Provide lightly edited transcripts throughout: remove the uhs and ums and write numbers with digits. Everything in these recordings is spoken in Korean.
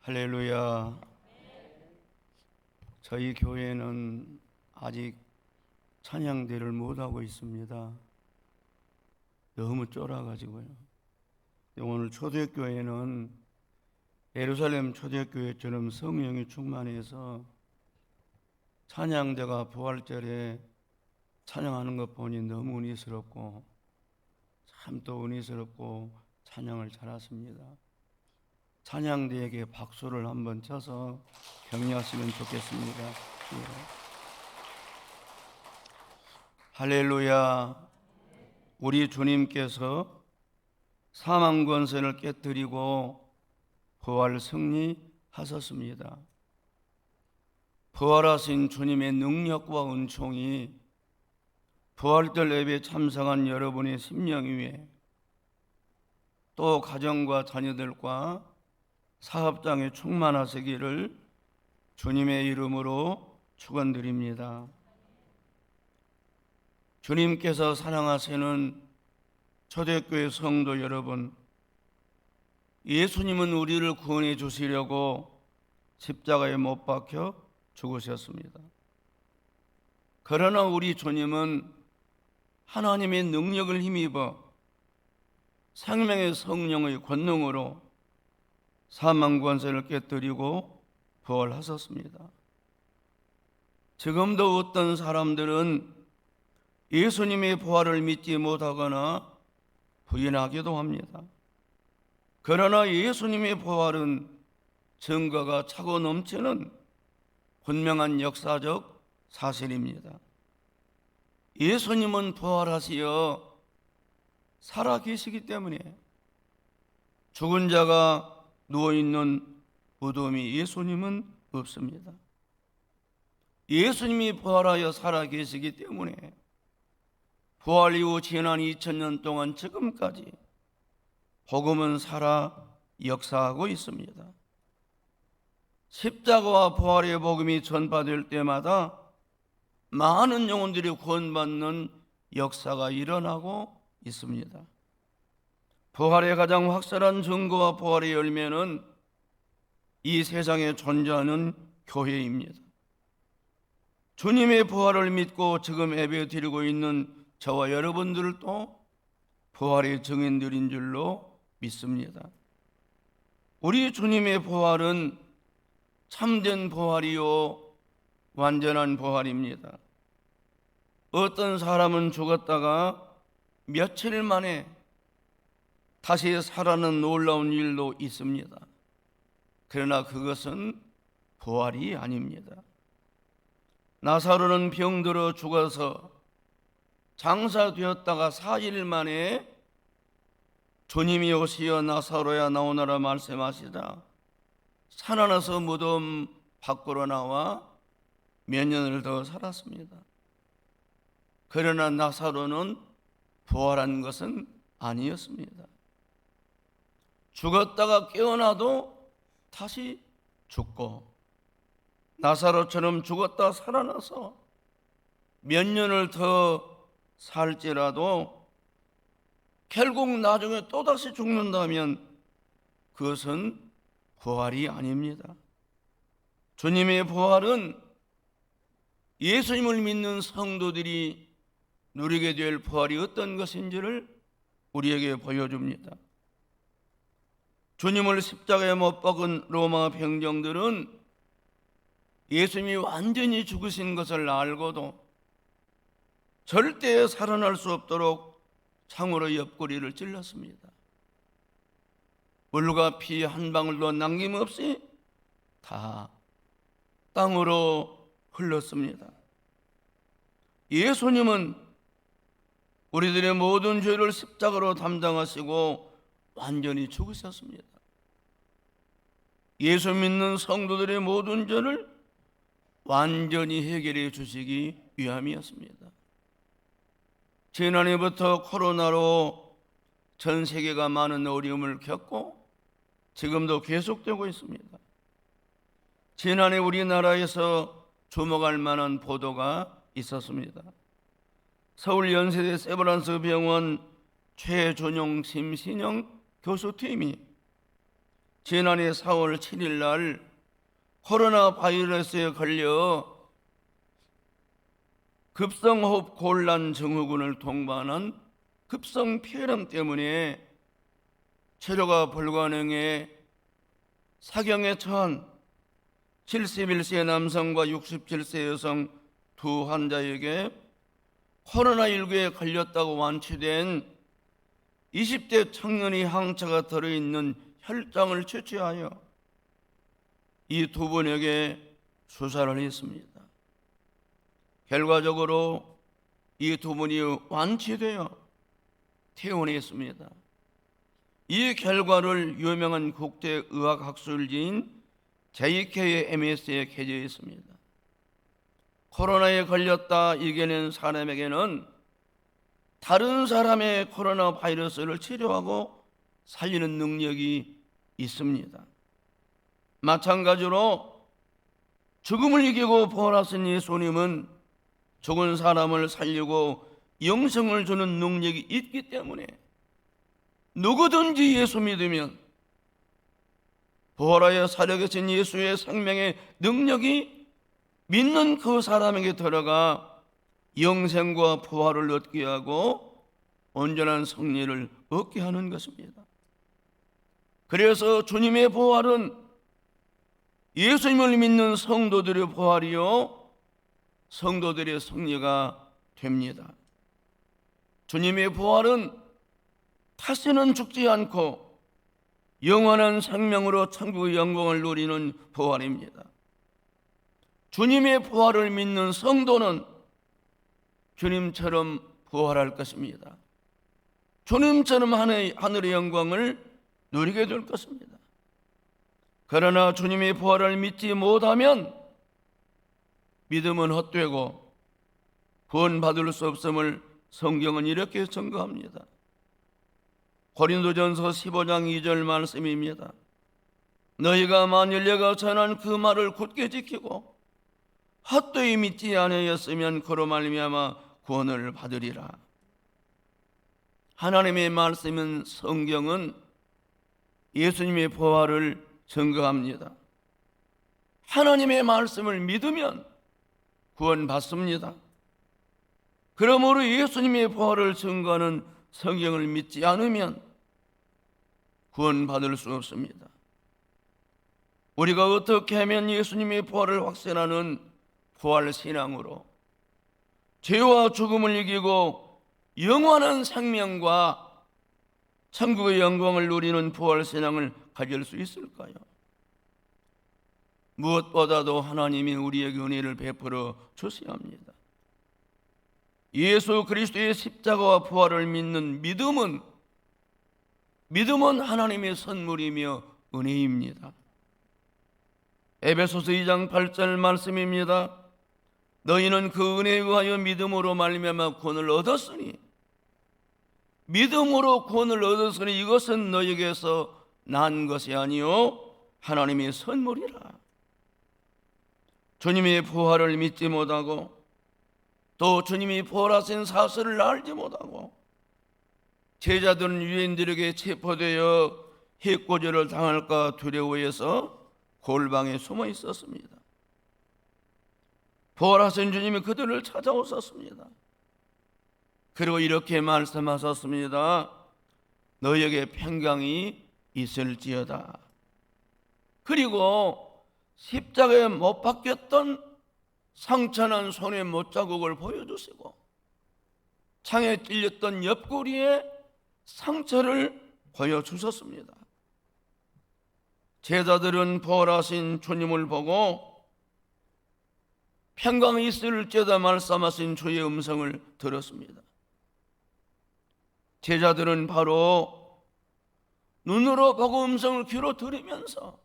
할렐루야. 저희 교회는 아직 찬양대를 못하고 있습니다. 너무 쫄아가지고요. 오늘 초대교회는 예루살렘 초대교회처럼 성령이 충만해서 찬양대가 부활절에 찬양하는 것 보니 너무 은혜스럽고 참 또 은혜스럽고 찬양을 잘하십니다. 찬양대에게 박수를 한번 쳐서 격려하시면 좋겠습니다. 예. 할렐루야. 우리 주님께서 사망 권세를 깨뜨리고 부활 승리하셨습니다. 부활하신 주님의 능력과 은총이 부활절 예배에 참석한 여러분의 심령 위에 또 가정과 자녀들과 사업장에 충만하시기를 주님의 이름으로 축원드립니다. 주님께서 사랑하시는 초대교회 성도 여러분, 예수님은 우리를 구원해 주시려고 십자가에 못 박혀 죽으셨습니다. 그러나 우리 주님은 하나님의 능력을 힘입어 생명의 성령의 권능으로 사망 권세를 깨뜨리고 부활하셨습니다. 지금도 어떤 사람들은 예수님의 부활을 믿지 못하거나 부인하기도 합니다. 그러나 예수님의 부활은 증거가 차고 넘치는 분명한 역사적 사실입니다. 예수님은 부활하시어 살아계시기 때문에 죽은 자가 누워있는 무덤이 예수님은 없습니다. 예수님이 부활하여 살아계시기 때문에 부활 이후 지난 2000년 동안 지금까지 복음은 살아 역사하고 있습니다. 십자가와 부활의 복음이 전파될 때마다 많은 영혼들이 구원받는 역사가 일어나고 있습니다. 부활의 가장 확실한 증거와 부활의 열매는 이 세상에 존재하는 교회입니다. 주님의 부활을 믿고 지금 예배 드리고 있는 저와 여러분들도 부활의 증인들인 줄로 믿습니다. 우리 주님의 부활은 참된 부활이요 완전한 부활입니다. 어떤 사람은 죽었다가 며칠 만에 다시 살아나는 놀라운 일도 있습니다. 그러나 그것은 부활이 아닙니다. 나사로는 병들어 죽어서 장사되었다가 4일 만에 주님이 오시어 나사로야 나오너라 말씀하시자 살아나서 무덤 밖으로 나와 몇 년을 더 살았습니다. 그러나 나사로는 부활한 것은 아니었습니다. 죽었다가 깨어나도 다시 죽고 나사로처럼 죽었다 살아나서 몇 년을 더 살지라도 결국 나중에 또다시 죽는다면 그것은 부활이 아닙니다. 주님의 부활은 예수님을 믿는 성도들이 누리게 될 부활이 어떤 것인지를 우리에게 보여줍니다. 주님을 십자가에 못 박은 로마 병정들은 예수님이 완전히 죽으신 것을 알고도 절대 살아날 수 없도록 창으로 옆구리를 찔렀습니다. 물과 피 한 방울도 남김없이 다 땅으로 흘렀습니다. 예수님은 우리들의 모든 죄를 십자가로 담당하시고 완전히 죽으셨습니다. 예수 믿는 성도들의 모든 죄를 완전히 해결해 주시기 위함이었습니다. 지난해부터 코로나로 전 세계가 많은 어려움을 겪고 지금도 계속되고 있습니다. 지난해 우리나라에서 주목할 만한 보도가 있었습니다. 서울 연세대 세브란스 병원 최준용 심신영 교수팀이 지난해 4월 7일 날 코로나 바이러스에 걸려 급성호흡 곤란 증후군을 동반한 급성 폐렴 때문에 치료가 불가능해 사경에 처한 71세 남성과 67세 여성 두 환자에게 코로나19에 걸렸다고 완치된 20대 청년의 항체가 들어있는 혈장을 채취하여 이 두 분에게 주사를 했습니다. 결과적으로 이 두 분이 완치되어 퇴원했습니다. 이 결과를 유명한 국제의학학술지인 JKMS에 게재했습니다. 코로나에 걸렸다 이겨낸 사람에게는 다른 사람의 코로나 바이러스를 치료하고 살리는 능력이 있습니다. 마찬가지로 죽음을 이기고 부활하신 예수님은 죽은 사람을 살리고 영생을 주는 능력이 있기 때문에 누구든지 예수 믿으면 부활하여 살아계신 예수의 생명의 능력이 믿는 그 사람에게 들어가 영생과 부활을 얻게 하고 온전한 승리를 얻게 하는 것입니다. 그래서 주님의 부활은 예수님을 믿는 성도들의 부활이요 성도들의 승리가 됩니다. 주님의 부활은 다시는 죽지 않고 영원한 생명으로 천국의 영광을 누리는 부활입니다. 주님의 부활을 믿는 성도는 주님처럼 부활할 것입니다. 주님처럼 하늘의 영광을 누리게 될 것입니다. 그러나 주님의 부활을 믿지 못하면 믿음은 헛되고 구원받을 수 없음을 성경은 이렇게 증거합니다. 고린도전서 15장 2절 말씀입니다. 너희가 만일 내가 전한 그 말을 굳게 지키고 헛되이 믿지 아니하였으면 그로 말미암아 구원을 받으리라. 하나님의 말씀인 성경은 예수님의 부활을 증거합니다. 하나님의 말씀을 믿으면 구원받습니다. 그러므로 예수님의 부활을 증거하는 성경을 믿지 않으면 구원받을 수 없습니다. 우리가 어떻게 하면 예수님의 부활을 확신하는 부활 신앙으로 죄와 죽음을 이기고 영원한 생명과 천국의 영광을 누리는 부활 신앙을 가질 수 있을까요? 무엇보다도 하나님이 우리에게 은혜를 베풀어 주셔야 합니다. 예수 그리스도의 십자가와 부활을 믿는 믿음은 하나님의 선물이며 은혜입니다. 에베소서 2장 8절 말씀입니다. 너희는 그 은혜에 의하여 믿음으로 말미암아 구원을 얻었으니 믿음으로 구원을 얻었으니 이것은 너희에게서 난 것이 아니요 하나님의 선물이라. 주님의 부활을 믿지 못하고 또 주님이 부활하신 사실을 알지 못하고 제자들은 유대인들에게 체포되어 해코지를 당할까 두려워해서 골방에 숨어 있었습니다. 부활하신 주님이 그들을 찾아오셨습니다. 그리고 이렇게 말씀하셨습니다. 너희에게 평강이 있을지어다. 그리고 십자가에 못 박혔던 상처난 손의 못자국을 보여주시고 창에 찔렸던 옆구리에 상처를 보여주셨습니다. 제자들은 부활하신 주님을 보고 평강이 있을지어다 말씀하신 주의 음성을 들었습니다. 제자들은 바로 눈으로 보고 음성을 귀로 들으면서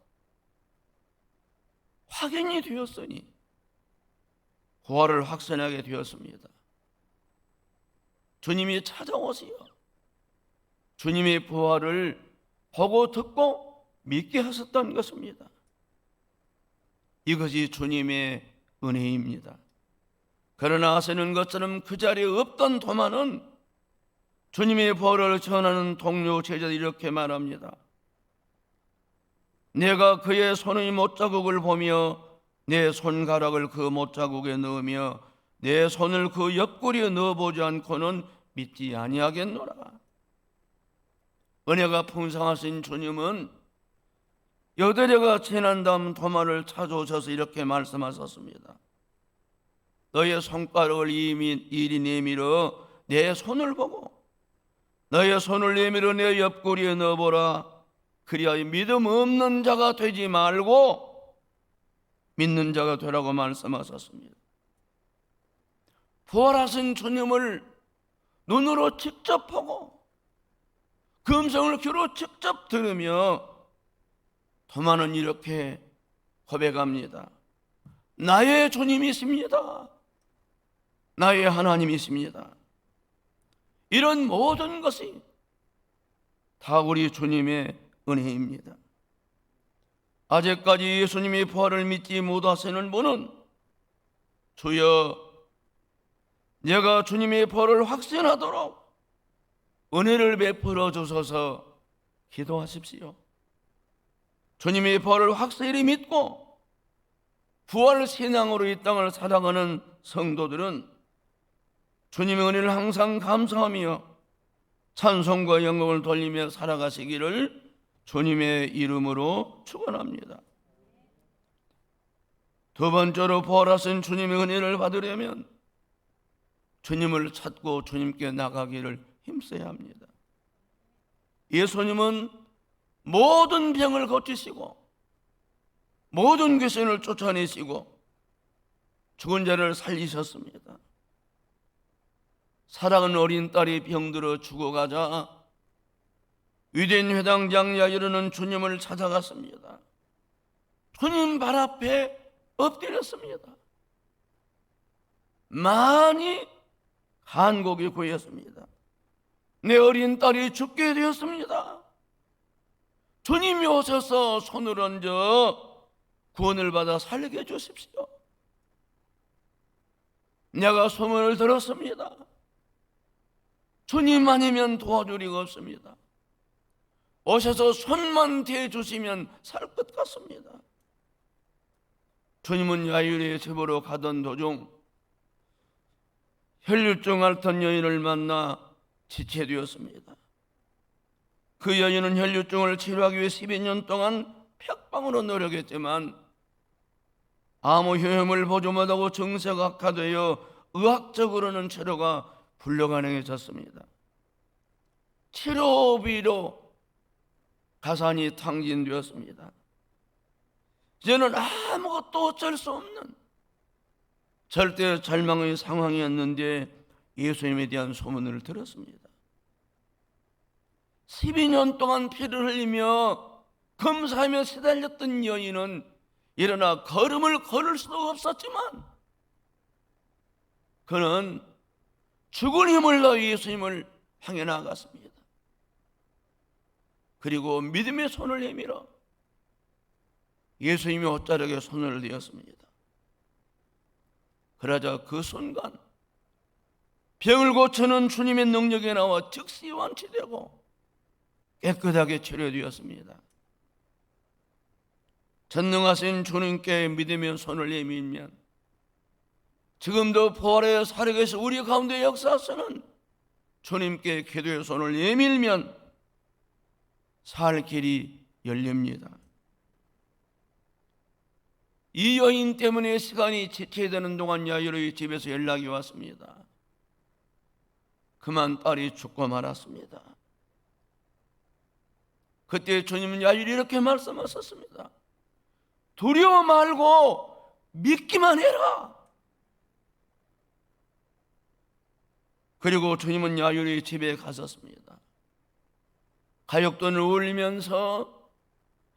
확인이 되었으니 부활을 확신하게 되었습니다. 주님이 찾아오시어 주님의 부활을 보고 듣고 믿게 하셨던 것입니다. 이것이 주님의 은혜입니다. 그러나 아시는 것처럼 그 자리에 없던 도마는 주님의 부활을 전하는 동료 제자들이 이렇게 말합니다. 내가 그의 손의 못자국을 보며 내 손가락을 그 못자국에 넣으며 내 손을 그 옆구리에 넣어보지 않고는 믿지 아니하겠노라. 은혜가 풍성하신 주님은 여드레가 지난 다음 도마를 찾아오셔서 이렇게 말씀하셨습니다. 너의 손가락을 이리 내밀어 내 손을 보고 너의 손을 내밀어 내 옆구리에 넣어보라. 그리하여 믿음 없는 자가 되지 말고 믿는 자가 되라고 말씀하셨습니다. 부활하신 주님을 눈으로 직접 보고 그 음성을 귀로 직접 들으며 도마는 이렇게 고백합니다. 나의 주님이십니다. 나의 하나님이십니다. 이런 모든 것이 다 우리 주님의 은혜입니다. 아직까지 예수님이 부활을 믿지 못하시는 분은 주여 내가 주님의 부활을 확신하도록 은혜를 베풀어 주셔서 기도하십시오. 주님의 부활을 확실히 믿고 부활 신앙으로 이 땅을 살아가는 성도들은 주님의 은혜를 항상 감사하며 찬송과 영광을 돌리며 살아가시기를 주님의 이름으로 축원합니다. 두 번째로 부활하신 주님의 은혜를 받으려면 주님을 찾고 주님께 나가기를 힘써야 합니다. 예수님은 모든 병을 고치시고 모든 귀신을 쫓아내시고 죽은 자를 살리셨습니다. 사랑하는 어린 딸이 병들어 죽어가자 유대인 회당장 야이로는 주님을 찾아갔습니다. 주님 발 앞에 엎드렸습니다. 많이 간곡이 고였습니다. 내 어린 딸이 죽게 되었습니다. 주님이 오셔서 손을 얹어 구원을 받아 살게 해주십시오. 내가 소문을 들었습니다. 주님 아니면 도와줄 리가 없습니다. 오셔서 손만 대주시면 살 것 같습니다. 주님은 야이로의 집으로 가던 도중 혈류증 앓던 여인을 만나 지체되었습니다. 그 여인은 혈류증을 치료하기 위해 12년 동안 벽방으로 노력했지만 아무 효험을 보지 못하고 증세가 악화되어 의학적으로는 치료가 불가능해졌습니다. 치료비로 가산이 탕진되었습니다. 이제는 아무것도 어쩔 수 없는 절대 절망의 상황이었는데 예수님에 대한 소문을 들었습니다. 12년 동안 피를 흘리며 검사하며 시달렸던 여인은 일어나 걸음을 걸을 수도 없었지만 그는 죽은 힘을 다해 예수님을 향해 나아갔습니다. 그리고 믿음의 손을 내밀어 예수님의 옷자락에 손을 대었습니다. 그러자 그 순간 병을 고치는 주님의 능력이 나와 즉시 완치되고 깨끗하게 치료되었습니다. 전능하신 주님께 믿으며 손을 내밀면 지금도 부활의 살아계신 우리 가운데 역사하시는 주님께 기도의 손을 내밀면 살 길이 열립니다. 이 여인 때문에 시간이 지체되는 동안 야이로의 집에서 연락이 왔습니다. 그만 딸이 죽고 말았습니다. 그때 주님은 야이로 이렇게 말씀하셨습니다. 두려워 말고 믿기만 해라. 그리고 주님은 야이로의 집에 가셨습니다. 가역돈을 올리면서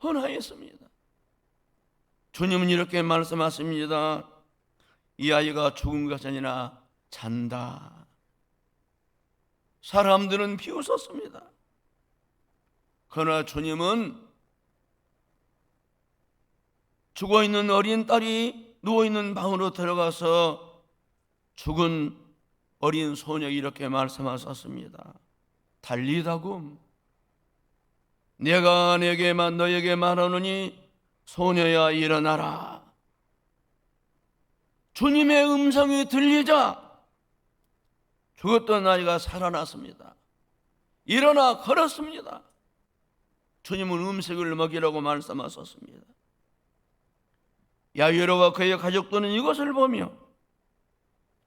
헌화했습니다. 주님은 이렇게 말씀하십니다. 이 아이가 죽은 것이 아니라 잔다. 사람들은 비웃었습니다. 그러나 주님은 죽어있는 어린 딸이 누워있는 방으로 들어가서 죽은 어린 소녀에게 이렇게 말씀하셨습니다. 달리다굼, 내가 내게만 너에게 말하노니 소녀야 일어나라. 주님의 음성이 들리자 죽었던 아이가 살아났습니다. 일어나 걸었습니다. 주님은 음식을 먹이라고 말씀하셨습니다. 야이로와 그의 가족들은 이것을 보며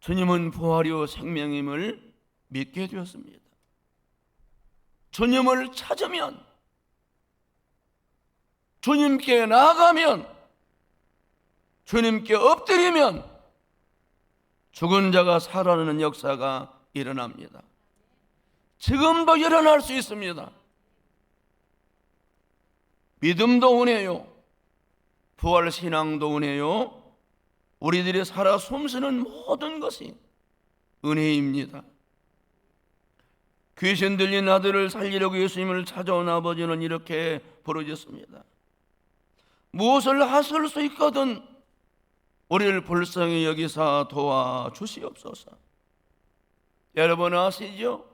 주님은 부활이요 생명임을 믿게 되었습니다. 주님을 찾으면, 주님께 나아가면, 주님께 엎드리면 죽은 자가 살아나는 역사가 일어납니다. 지금도 일어날 수 있습니다. 믿음도 은혜요, 부활 신앙도 은혜요, 우리들이 살아 숨쉬는 모든 것이 은혜입니다. 귀신 들린 아들을 살리려고 예수님을 찾아온 아버지는 이렇게 부르짖습니다. 무엇을 하실 수 있거든 우리를 불쌍히 여기사 도와주시옵소서. 여러분 아시죠?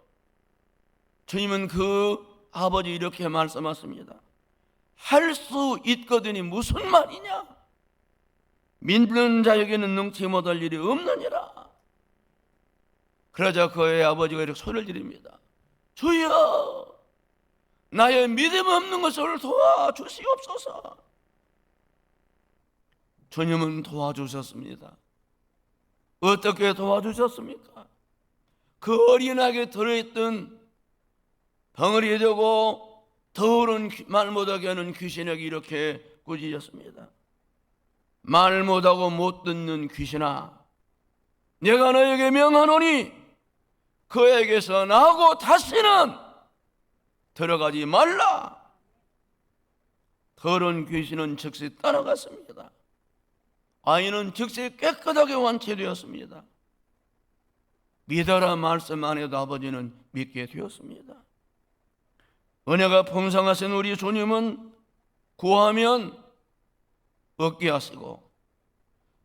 주님은 그 아버지 이렇게 말씀하십니다. 할 수 있거든이 무슨 말이냐? 믿는 자에게는 능치 못할 일이 없느니라. 그러자 그의 아버지가 이렇게 소리를 지릅니다. 주여, 나의 믿음 없는 것을 도와주시옵소서. 주님은 도와주셨습니다. 어떻게 도와주셨습니까? 그 어린아이에 들어있던 덩어리 되고 더러운 말 못하게 하는 귀신에게 이렇게 꾸짖었습니다. 말 못하고 못 듣는 귀신아, 내가 너에게 명하노니 그에게서 나오고 다시는 들어가지 말라. 더러운 귀신은 즉시 떠나갔습니다. 아이는 즉시 깨끗하게 완치되었습니다. 믿어라 말씀 안 해도 아버지는 믿게 되었습니다. 은혜가 풍성하신 우리 주님은 구하면 얻게 하시고,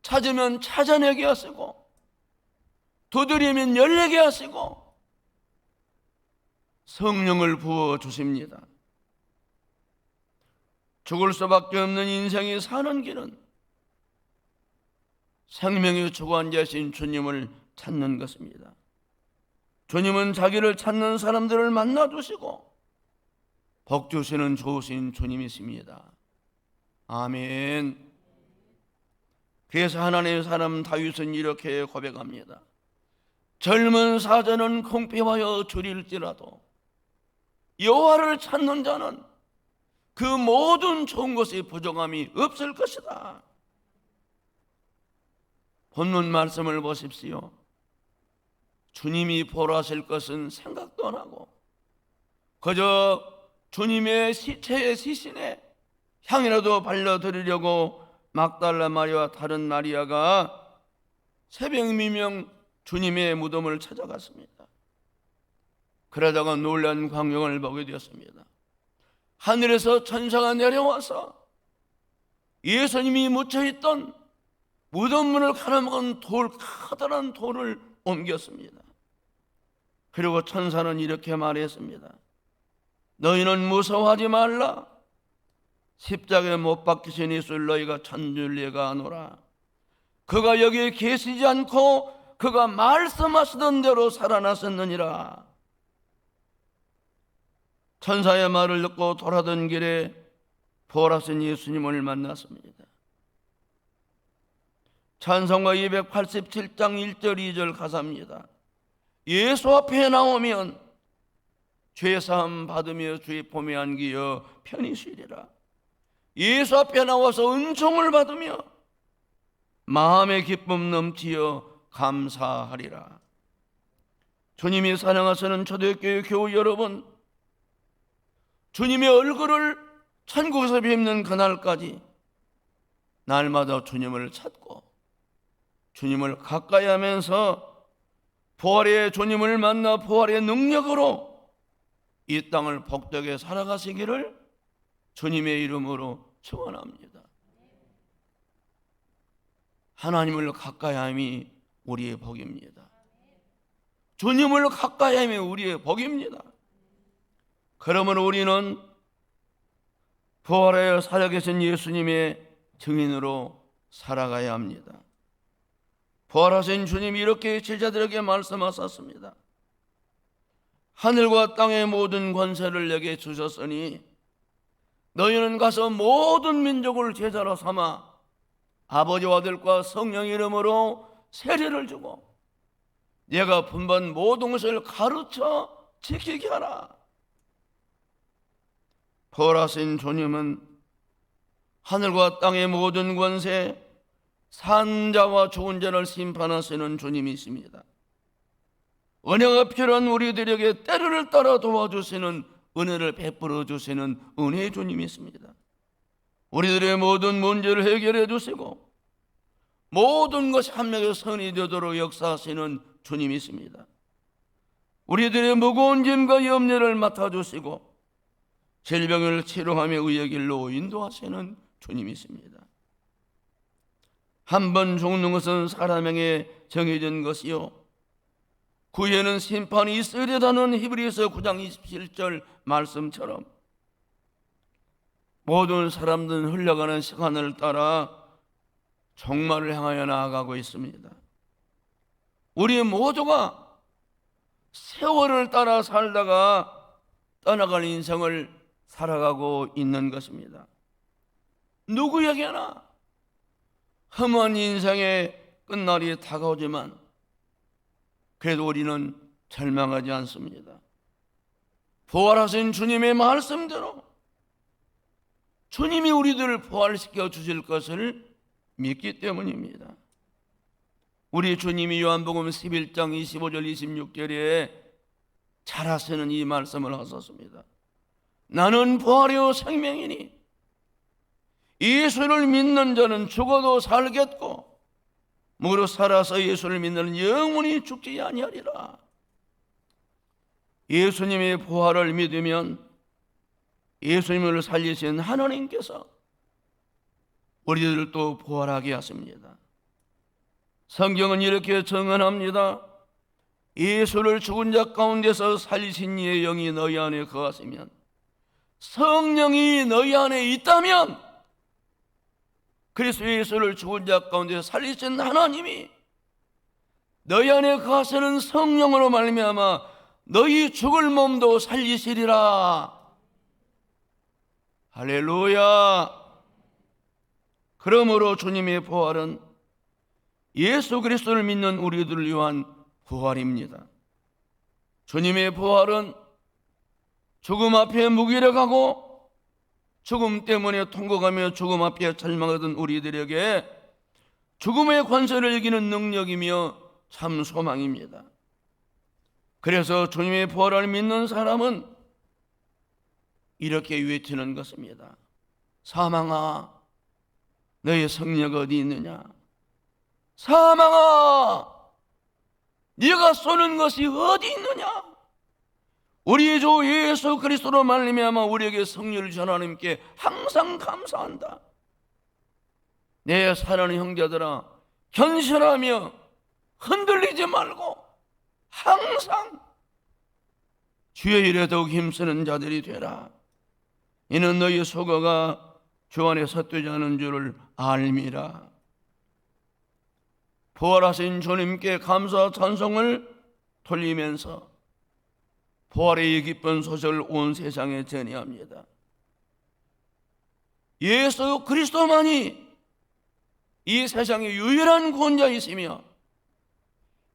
찾으면 찾아내게 하시고, 두드리면 열리게 하시고, 성령을 부어주십니다. 죽을 수밖에 없는 인생이 사는 길은 생명의 주관자신 주님을 찾는 것입니다. 주님은 자기를 찾는 사람들을 만나주시고 복 주시는 좋으신 주님이십니다. 아멘. 그래서 하나님의 사람 다윗은 이렇게 고백합니다. 젊은 사자는 궁핍하여 줄일지라도 여호와를 찾는 자는 그 모든 좋은 것의 부족함이 없을 것이다. 본문 말씀을 보십시오. 주님이 보라실 것은 생각도 안 하고 그저 주님의 시체의 시신에 향이라도 발라드리려고 막달라 마리아와 다른 마리아가 새벽 미명 주님의 무덤을 찾아갔습니다. 그러다가 놀란 광경을 보게 되었습니다. 하늘에서 천사가 내려와서 예수님이 묻혀있던 무덤문을 갈아먹은 커다란 돌을 옮겼습니다. 그리고 천사는 이렇게 말했습니다. 너희는 무서워하지 말라. 십자가에 못 박히신 예수를 너희가 천줄리가 하노라. 그가 여기에 계시지 않고 그가 말씀하시던 대로 살아났었느니라. 천사의 말을 듣고 돌아던 길에 부활하신 예수님을 만났습니다. 찬송가 287장 1절 2절 가사입니다. 예수 앞에 나오면 죄사함 받으며 주의 품에 안기어 편히 쉬리라. 예수 앞에 나와서 은총을 받으며 마음의 기쁨 넘치어 감사하리라. 주님이 사랑하시는 초대교회 교우 여러분, 주님의 얼굴을 천국에서 뵙는 그날까지 날마다 주님을 찾고 주님을 가까이 하면서 부활의 주님을 만나 부활의 능력으로 이 땅을 복되게 살아가시기를 주님의 이름으로 축원합니다. 하나님을 가까이 함이 우리의 복입니다. 주님을 가까이 함이 우리의 복입니다. 그러므로 우리는 부활하여 살아계신 예수님의 증인으로 살아가야 합니다. 부활하신 주님이 이렇게 제자들에게 말씀하셨습니다. 하늘과 땅의 모든 권세를 내게 주셨으니 너희는 가서 모든 민족을 제자로 삼아 아버지와 아들과 성령의 이름으로 세례를 주고 내가 분반 모든 것을 가르쳐 지키게 하라. 부활하신 주님은 하늘과 땅의 모든 권세, 산자와 죽은 자를 심판하시는 주님이십니다. 은혜가 필요한 우리들에게 때를 따라 도와주시는, 은혜를 베풀어 주시는 은혜의 주님이십니다. 우리들의 모든 문제를 해결해 주시고 모든 것이 한 명의 선이 되도록 역사하시는 주님이십니다. 우리들의 무거운 짐과 염려를 맡아주시고 질병을 치료하며 의의 길로 인도하시는 주님이십니다. 한 번 죽는 것은 사람에게 정해진 것이요 그 후에는 심판이 있으리라는 히브리서 9장 27절 말씀처럼 모든 사람들은 흘러가는 시간을 따라 종말을 향하여 나아가고 있습니다. 우리 모두가 세월을 따라 살다가 떠나갈 인생을 살아가고 있는 것입니다. 누구에게나 험한 인생의 끝날이 다가오지만 그래도 우리는 절망하지 않습니다. 부활하신 주님의 말씀대로 주님이 우리들을 부활시켜 주실 것을 믿기 때문입니다. 우리 주님이 요한복음 11장 25절 26절에 잘 하시는 이 말씀을 하셨습니다. 나는 부활이요 생명이니 예수를 믿는 자는 죽어도 살겠고 무릇 살아서 예수를 믿는 영원히 죽지 아니하리라. 예수님의 부활을 믿으면 예수님을 살리신 하나님께서 우리들도 부활하게 하십니다. 성경은 이렇게 증언합니다. 예수를 죽은 자 가운데서 살리신 이의 영이 너희 안에 거하시면 성령이 너희 안에 있다면 그리스도 예수를 죽은 자 가운데서 살리신 하나님이 너희 안에 거하시는 성령으로 말미암아 너희 죽을 몸도 살리시리라. 할렐루야. 그러므로 주님의 부활은 예수 그리스도를 믿는 우리들을 위한 부활입니다. 주님의 부활은 죽음 앞에 무기력하고 죽음 때문에 통곡하며 죽음 앞에 절망하던 우리들에게 죽음의 권세를 이기는 능력이며 참 소망입니다. 그래서 주님의 부활을 믿는 사람은 이렇게 외치는 것입니다. 사망아 너의 성령 어디 있느냐? 사망아 네가 쏘는 것이 어디 있느냐? 우리 주 예수 그리스도로 말미암아 우리에게 성령을 주신 하나님께 항상 감사한다. 내 사랑하는 형제들아 견실하며 흔들리지 말고 항상 주의 일에 더욱 힘쓰는 자들이 되라. 이는 너희 소거가 주 안에 삿되지 않은 줄을 알미라. 부활하신 주님께 감사 찬송을 돌리면서 부활의 이 기쁜 소식을 온 세상에 전해합니다. 예수 그리스도만이 이 세상의 유일한 구원자이시며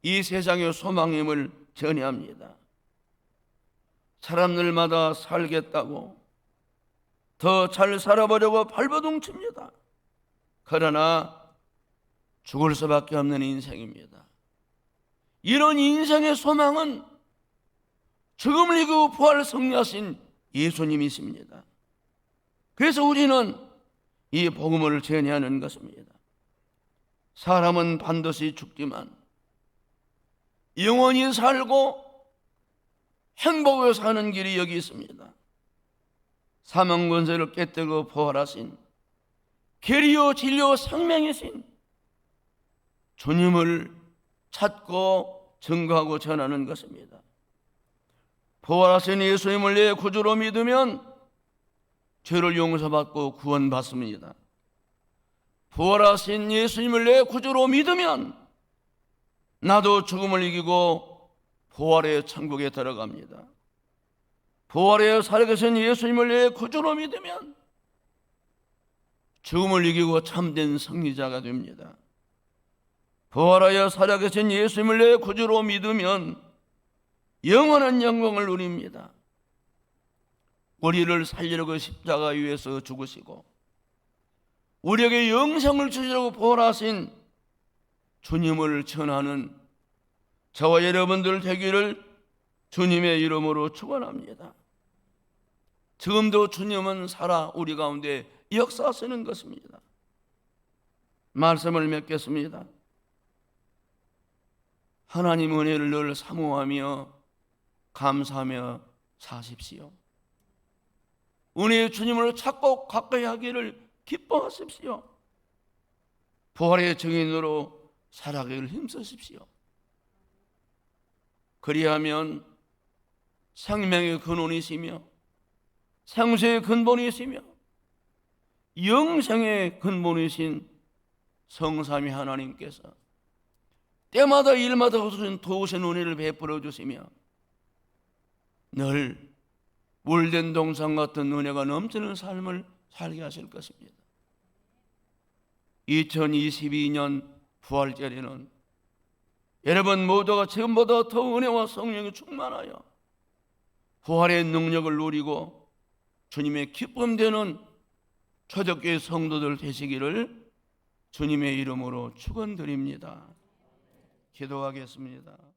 이 세상의 소망임을 전해합니다. 사람들마다 살겠다고 더 잘 살아보려고 발버둥칩니다. 그러나 죽을 수밖에 없는 인생입니다. 이런 인생의 소망은 죽음을 이기고 부활을 승리하신 예수님이십니다. 그래서 우리는 이 복음을 전해하는 것입니다. 사람은 반드시 죽지만 영원히 살고 행복하게 사는 길이 여기 있습니다. 사망 권세를 깨뜨리고 부활하신 계리요 진리요 생명이신 주님을 찾고 증거하고 전하는 것입니다. 부활하신 예수님을 내 구주로 믿으면 죄를 용서받고 구원받습니다. 부활하신 예수님을 내 구주로 믿으면 나도 죽음을 이기고 부활의 천국에 들어갑니다. 부활에 살아계신 예수님을 내 구주로 믿으면 죽음을 이기고 참된 승리자가 됩니다. 부활하여 살아계신 예수님을 내 구주로 믿으면 영원한 영광을 누립니다. 우리를 살리려고 십자가 위에서 죽으시고 우리에게 영생을 주시려고 부활하신 주님을 전하는 저와 여러분들 되기를 주님의 이름으로 축원합니다. 지금도 주님은 살아 우리 가운데 역사하시는 것입니다. 말씀을 맺겠습니다. 하나님 은혜를 늘 사모하며 감사하며 사십시오. 은혜의 주님을 찾고 가까이 하기를 기뻐하십시오. 부활의 증인으로 살아가기를 힘쓰십시오. 그리하면 생명의 근원이시며 생수의 근본이시며 영생의 근본이신 성삼위 하나님께서 때마다 일마다 도우신 은혜를 베풀어 주시며 늘 물된 동상 같은 은혜가 넘치는 삶을 살게 하실 것입니다. 2022년 부활절에는 여러분 모두가 지금보다 더 은혜와 성령이 충만하여 부활의 능력을 누리고 주님의 기쁨 되는 초대교회 성도들 되시기를 주님의 이름으로 축원드립니다. 기도하겠습니다.